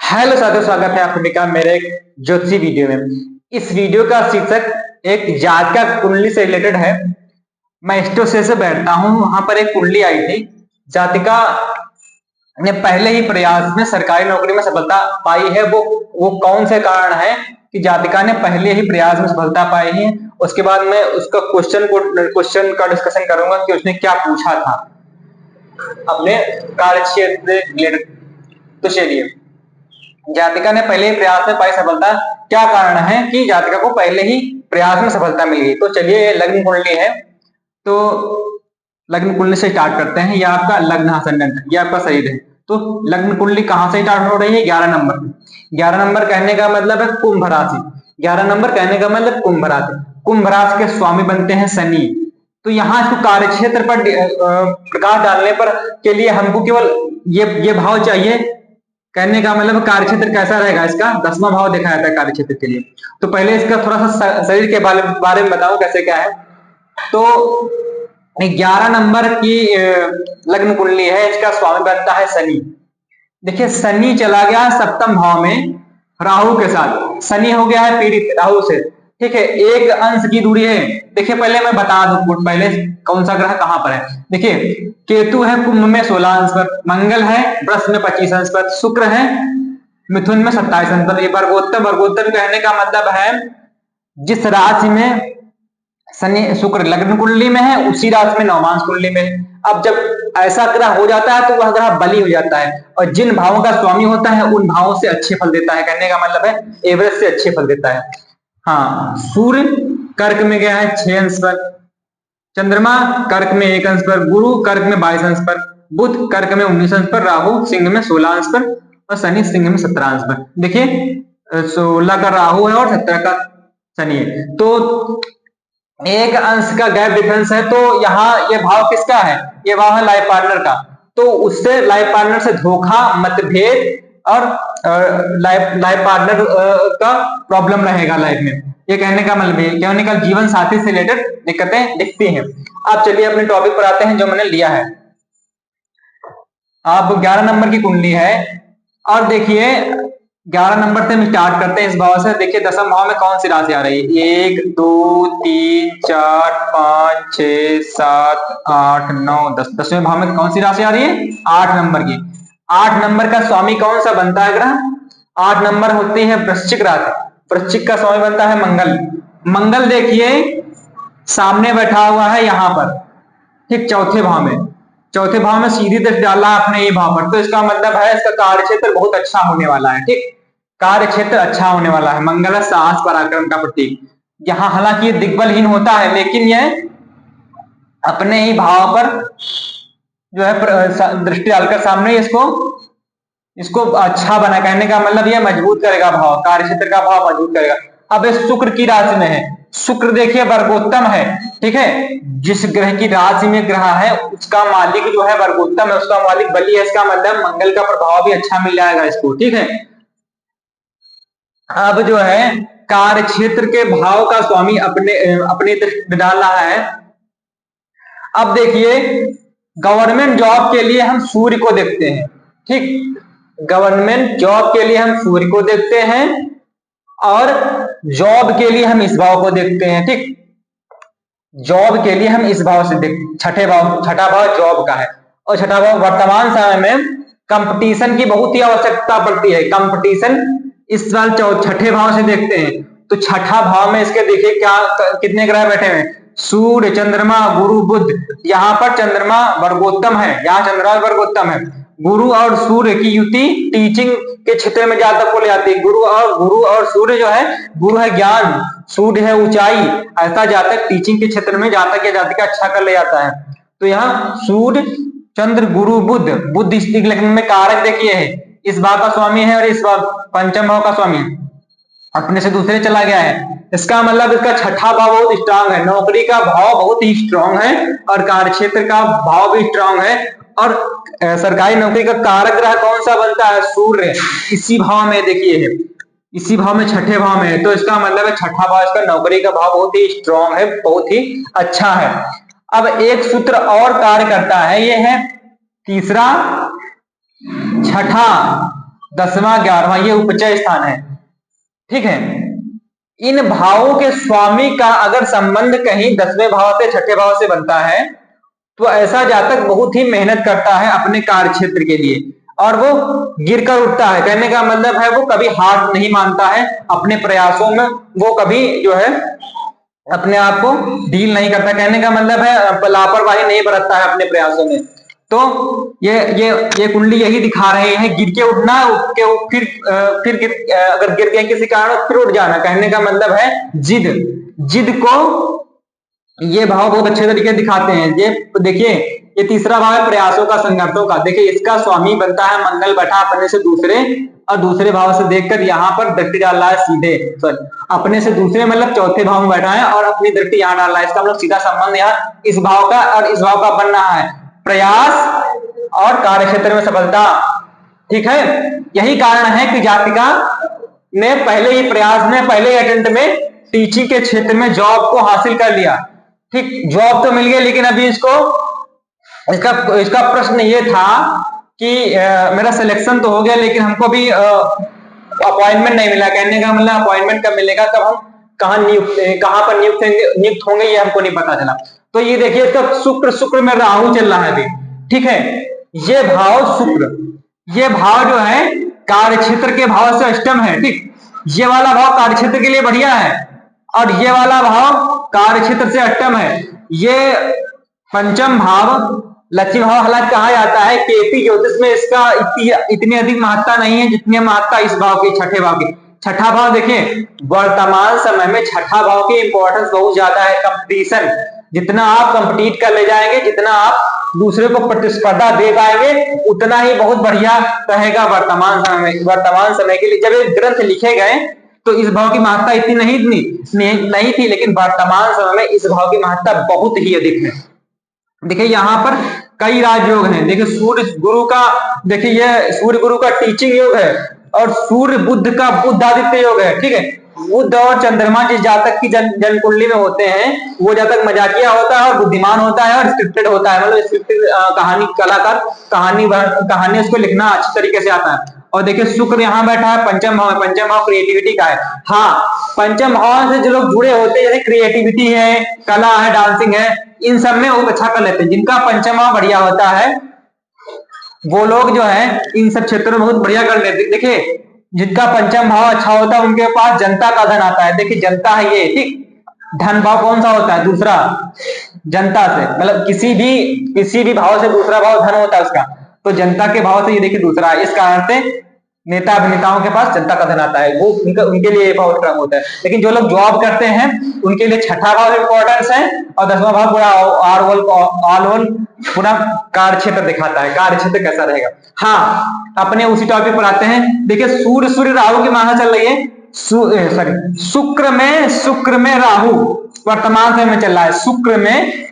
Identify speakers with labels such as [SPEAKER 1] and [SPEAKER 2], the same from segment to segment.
[SPEAKER 1] Hello साथियों, स्वागत है आप सभी का मेरे एक ज्योतिषी वीडियो में। इस वीडियो का शीर्षक एक जातक कुंडली से रिलेटेड है। मैं एस्ट्रोसे से बैठता हूं, वहां पर एक कुंडली आई थी। जातिका ने पहले ही प्रयास में सरकारी नौकरी में सफलता पाई है। वो कौन से कारण है कि जातिका ने पहले ही प्रयास में सफलता पाई है। उसके बाद मैं उसका क्वेश्चन का डिस्कशन करूंगा कि उसने क्या पूछा था अपने कार्य क्षेत्र से रिलेटेड। तो चलिए, जातिका ने पहले ही प्रयास में पाई सफलता, क्या कारण है कि जातिका को पहले ही प्रयास में सफलता मिल गई। तो चलिए, ये लग्न कुंडली है। तो लग्न कुंडली से स्टार्ट करते हैं। यह आपका लग्न आसंडन है, यह आपका शरीर है। तो लग्न कुंडली कहां से स्टार्ट हो रही है? 11 नंबर। 11 नंबर कहने का मतलब है कुंभ राशि। 11 नंबर कहने का मतलब कुंभ राशि। कुंभ राशि के स्वामी बनते हैं शनि। तो यहाँ इसको कार्य क्षेत्र पर प्रकाश डालने पर के लिए हमको केवल ये भाव चाहिए। कहने का मतलब कार्य क्षेत्र कैसा रहेगा, इसका 10वां भाव देखा जाता है कार्य क्षेत्र के लिए। तो पहले इसका थोड़ा सा शरीर के बारे में बताऊं कैसे क्या है। तो 11 नंबर की लग्न कुंडली है, इसका स्वामी बनता है शनि। देखिए, शनि चला गया सप्तम भाव में राहु के साथ। शनि हो गया है पीड़ित राहु से। ठीक है, एक अंश की दूरी है। देखिए, पहले मैं बता दूं पहले कौन सा ग्रह कहां पर है। देखिए, केतु है कुंभ में 16 अंश पर, मंगल है वृष में 25 अंश पर, शुक्र है मिथुन में 27 अंश पर। ये वर्गोत्तम कहने का मतलब है जिस राशि में शनि शुक्र लग्न कुंडली में है उसी राशि में नवमांश कुंडली में है। अब जब ऐसा ग्रह हो जाता है तो वह ग्रह बली हो जाता है, और जिन भावों का स्वामी होता है उन भावों से अच्छे फल देता है। कहने का मतलब है एवरेज से अच्छे फल देता है। हाँ, सूर्य कर्क में गया है 6 अंश पर, चंद्रमा कर्क में 1 अंश पर, गुरु कर्क में 22 अंश पर, बुध कर्क में 19 अंश पर, राहु सिंह में 16 अंश पर, और शनि सिंह में 17 अंश पर। देखिए, 16 का राहु है और 17 का शनि है। तो 1 अंश का गैप डिफरेंस है। तो यहाँ ये भाव किसका है? ये भाव है लाइफ पार्टनर का। तो उससे लाइफ पार्टनर से धोखा, मतभेद और लाइफ पार्टनर का प्रॉब्लम रहेगा लाइफ में। ये कहने का मतलब है कहने का जीवन साथी से रिलेटेड दिक्कतें दिखती हैं। अब चलिए अपने टॉपिक पर आते हैं जो मैंने लिया है। अब 11 नंबर की कुंडली है, और देखिए 11 नंबर से हम स्टार्ट करते हैं इस भाव से। देखिए 10वें भाव में कौन सी राशि आ रही है? 1 2 3 4 5 6 7 8 9 10। 10वें भाव में कौन सी राशि आ रही है? 8 नंबर की। 8 नंबर का स्वामी कौन सा बनता है ग्रह? 8 नंबर होती है वृश्चिक राशि। वृश्चिक का स्वामी बनता है मंगल। मंगल देखिए सामने बैठा हुआ है यहां पर, ठीक चौथे भाव में। चौथे भाव में सीधी दृष्टि डाला अपने ये भाव पर, तो इसका मतलब है इसका कार्य क्षेत्र बहुत अच्छा होने वाला है। ठीक, कार्य क्षेत्र अच्छा होने वाला है। मंगल साहस पराक्रम का प्रतीक। यहाँ हालांकि ये दिग्बलहीन होता है, लेकिन यह अपने ही भाव पर जो है दृष्टि डालकर सामने इसको इसको अच्छा बना। कहने का मतलब यह मजबूत करेगा भाव, कार्य क्षेत्र का भाव मजबूत करेगा। अब इस शुक्र की राशि में है। शुक्र देखिए वर्गोत्तम है। ठीक है, जिस ग्रह की राशि में ग्रह है उसका मालिक जो है वर्गोत्तम है, उसका मालिक बली है। इसका मतलब मंगल का प्रभाव भी अच्छा मिल जाएगा इसको। ठीक है, अब जो है कार्य क्षेत्र के भाव का स्वामी अपने दृष्टि डाल रहा है। अब देखिए, गवर्नमेंट जॉब के लिए हम सूर्य को देखते हैं। ठीक, गवर्नमेंट जॉब के लिए हम सूर्य को देखते हैं, और जॉब के लिए हम इस भाव को देखते हैं। ठीक, जॉब के लिए हम इस भाव से देखते, छठा भाव जॉब का है। और छठा भाव वर्तमान समय में कंपटीशन की बहुत ही आवश्यकता पड़ती है। कंपटीशन इस साल छठे भाव से देखते हैं। तो छठा भाव में इसके देखिए क्या कितने ग्रह बैठे हैं? सूर्य, चंद्रमा, गुरु, बुध। यहाँ पर चंद्रमा वर्गोत्तम है, यहाँ चंद्रमा वर्गोत्तम है। गुरु और सूर्य की युति टीचिंग के क्षेत्र में जातक को ले जाती है। गुरु और सूर्य जो है, गुरु है ज्ञान, सूर्य है ऊंचाई। ऐसा जातक टीचिंग के क्षेत्र में जातक या जातिका अच्छा कर ले जाता है। तो यहाँ सूर्य, चंद्र, गुरु, बुध। बुध इस लग्न में कारक देखिए है, इस भाव का स्वामी है, और इस भाव पंचम भाव का स्वामी है, अपने से दूसरे चला गया है। इसका मतलब इसका छठा भाव बहुत स्ट्रांग है, नौकरी का भाव बहुत ही स्ट्रांग है, और कार्य क्षेत्र का भाव भी स्ट्रांग है। और सरकारी नौकरी का कारक ग्रह कौन सा बनता है? सूर्य। इसी भाव में देखिए है, इसी भाव में छठे भाव में है। तो इसका मतलब है छठा भाव इसका नौकरी का भाव बहुत ही स्ट्रांग है, बहुत ही अच्छा है। अब एक सूत्र और कार्य करता है, यह है तीसरा छठा 10वां 11वां ये उपचय स्थान है। ठीक है, इन भावों के स्वामी का अगर संबंध कहीं 10वें भाव से 6ठे भाव से बनता है तो ऐसा जातक बहुत ही मेहनत करता है अपने कार्य क्षेत्र के लिए और वो गिरकर उठता है। कहने का मतलब है वो कभी हार नहीं मानता है अपने प्रयासों में, वो कभी जो है अपने आप को डील नहीं करता। कहने का मतलब है लापरवाही नहीं बरतता है अपने प्रयासों में। तो ये कुंडली यही दिखा रहे हैं, गिर के उठना, उठ के अगर गिर गए किसी कारण फिर उठ जाना। कहने का मतलब है जिद, जिद को ये भाव बहुत अच्छे तरीके से दिखाते हैं। ये देखिए, ये तीसरा भाव है प्रयासों का, संघर्षों का। देखिए इसका स्वामी बनता है मंगल, बैठा अपने से दूसरे और दूसरे भाव से देखकर यहाँ पर दृष्टि डाल रहा है सीधे, सॉरी अपने से दूसरे मतलब चौथे भाव में बैठा है और अपनी दृष्टि यहाँ डाल रहा है। इसका मतलब सीधा संबंध यहाँ इस भाव का और इस भाव का बन रहा है, प्रयास और कार्य क्षेत्र में सफलता। ठीक है, यही कारण है कि जातिका ने पहले ही प्रयास में, पहले ही अटेम्प्ट में टीचिंग के क्षेत्र में जॉब को हासिल कर लिया। ठीक, जॉब तो मिल गया लेकिन अभी इसको इसका प्रश्न ये था कि मेरा सिलेक्शन तो हो गया लेकिन हमको भी अपॉइंटमेंट नहीं मिला। कहने का मतलब अपॉइंटमेंट कब मिलेगा, कब हम कहां पर नियुक्त होंगे ये हमको नहीं पता चला। तो ये देखिए इसका शुक्र में राहु चल रहा है अभी। ठीक है, ये भाव शुक्र, ये भाव जो है कार्य क्षेत्र के भाव से अष्टम है। ठीक, ये वाला भाव कार्य क्षेत्र के लिए बढ़िया है और ये वाला भाव कार्य क्षेत्र से अष्टम है। ये पंचम भाव लक्ष्मी भाव हालांकि कहा जाता है केपी ज्योतिष में इसका इतनी अधिक महत्ता नहीं है जितनी महत्ता इस भाव की, छठे भाव की। छठा भाव देखिए वर्तमान समय में छठा भाव की इंपॉर्टेंस बहुत ज्यादा है। कंपटीशन, जितना आप कंपटीट कर ले जाएंगे, जितना आप दूसरे को प्रतिस्पर्धा दे पाएंगे उतना ही बहुत बढ़िया रहेगा वर्तमान समय में। वर्तमान समय के लिए जब ये ग्रंथ लिखे गए तो इस भाव की महत्ता इतनी नहीं थी, लेकिन वर्तमान समय में इस भाव की महत्ता बहुत ही अधिक है। देखिए यहाँ पर कई राजयोग हैं। देखिए सूर्य गुरु का, देखिए ये सूर्य गुरु का टीचिंग योग है और सूर्य बुद्ध का बुद्धादित्य योग है। ठीक है, बुद्ध और चंद्रमा जिस जातक की जन्म कुंडली में होते हैं वो जातक मजाकिया होता है और बुद्धिमान होता है और स्क्रिप्टेड होता है, मतलब स्क्रिप्टेड कहानी कलाकार, कहानी उसको लिखना अच्छी तरीके से आता है। और देखिए शुक्र यहाँ बैठा है पंचम भाव, पंचम भाव क्रिएटिविटी का है। हाँ, पंचम भाव से जो लोग जुड़े होते हैं जैसे क्रिएटिविटी है, कला है, डांसिंग है, इन सब में वो अच्छा कर लेते हैं। जिनका पंचम भाव बढ़िया होता है वो लोग जो है इन सब क्षेत्रों में बहुत बढ़िया कर लेते हैं। देखिए जिनका पंचम भाव अच्छा होता है उनके पास जनता का धन आता है। देखिए जनता है ये, ठीक, धन भाव कौन सा होता है, दूसरा, जनता से, मतलब किसी भी भाव से दूसरा भाव धन होता है उसका, तो जनता के भाव से ये देखिए दूसरा है। इस कारण से नेता अभिनेताओं के पास जनता का धन आता है, वो उनके लिए भाव स्ट्रांग होता है। लेकिन जो लोग जॉब करते हैं उनके लिए छठा भाव इंपॉर्टेंस है और 10वां भाव पूरा ऑल पूरा कार्य क्षेत्र दिखाता है, कार्य क्षेत्र कैसा रहेगा। हाँ, अपने उसी टॉपिक पर आते हैं। देखिए सूर्य राहु की मांगा चल रही है, शुक्र में राहु वर्तमान समय में चल रहा है।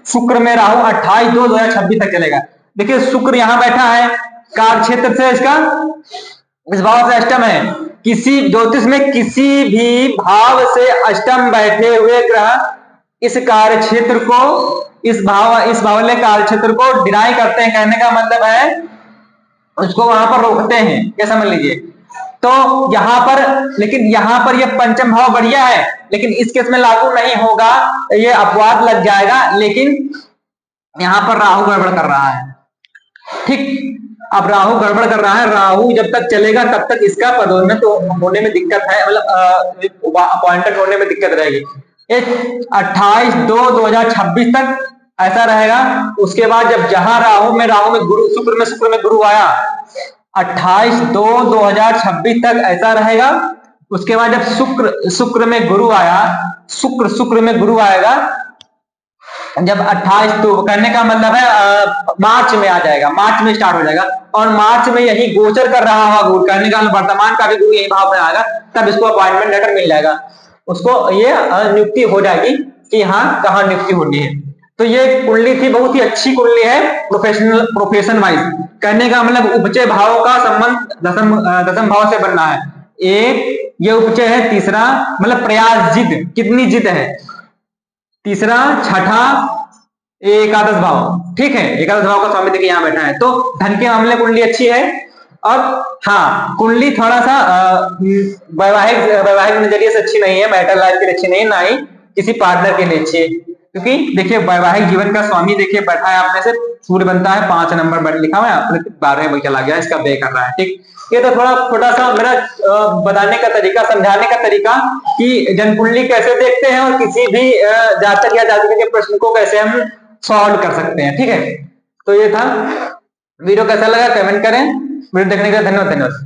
[SPEAKER 1] शुक्र में राहु 28/2/2026 तक चलेगा। देखिए शुक्र यहां बैठा है, कार्य क्षेत्र से इसका इस भाव से अष्टम है। किसी ज्योतिष में किसी भी भाव से अष्टम बैठे हुए ग्रह इस कार्य क्षेत्र को, इस भावले कार्य क्षेत्र को डिनाई करते हैं। कहने का मतलब है उसको वहां पर रोकते हैं, क्या समझ लीजिए। तो यहाँ पर, लेकिन यहाँ पर ये पंचम भाव बढ़िया है लेकिन इस केस में लागू नहीं होगा, ये अपवाद लग जाएगा। लेकिन यहाँ पर राहु गड़बड़ कर रहा है। ठीक, अब राहु गड़बड़ कर रहा है, राहु जब तक चलेगा तब तक इसका पदोन्नत होने में दिक्कत है, मतलब अपॉइंटेड होने में दिक्कत रहेगी। 28/2/2026 तक ऐसा रहेगा। उसके बाद जब जहां राहु में गुरु, शुक्र में गुरु आया 28/2/2026 तक ऐसा रहेगा। उसके बाद जब शुक्र में गुरु आया, शुक्र में गुरु आएगा जब 28, तो करने का मतलब है मार्च में आ जाएगा, मार्च में स्टार्ट हो जाएगा और मार्च में यही गोचर कर रहा होगा गुरु, करने का वर्तमान का भी गुरु यही भाव में आएगा, तब इसको अपॉइंटमेंट लेटर मिल जाएगा, उसको ये नियुक्ति हो जाएगी कि हाँ कहाँ नियुक्ति होनी है। तो ये कुंडली थी, बहुत ही अच्छी कुंडली है प्रोफेशन वाइज। कहने का मतलब उपचय भाव का संबंध दसम भाव से बनना है। एक ये उपचय है, तीसरा मतलब प्रयास, जिद, कितनी जिद है, तीसरा, छठा, एकादश भाव। ठीक है, एकादश भाव का स्वामी देखिए यहां बैठा है। तो धन के मामले कुंडली अच्छी है और हाँ, कुंडली थोड़ा सा वैवाहिक वैवाहिक नजरिए से अच्छी नहीं है, मैरिटल लाइफ के लिए अच्छी नहीं है, ना ही किसी पार्टनर के लिए अच्छी है, क्योंकि देखिए वैवाहिक जीवन का स्वामी देखिए बैठा है आपने से सूर्य बनता है 5 नंबर लिखा हुआ है, आपने 12वें भाव चला गया, इसका व्यय कर रहा है। ठीक, ये तो थोड़ा छोटा सा मेरा बताने का तरीका, समझाने का तरीका कि जनकुंडली कैसे देखते हैं और किसी भी जातक या जातिका के प्रश्न को कैसे हम सॉल्व कर सकते हैं। ठीक है, तो ये था। वीडियो कैसा लगा कमेंट करें। वीडियो देखने के लिए धन्यवाद।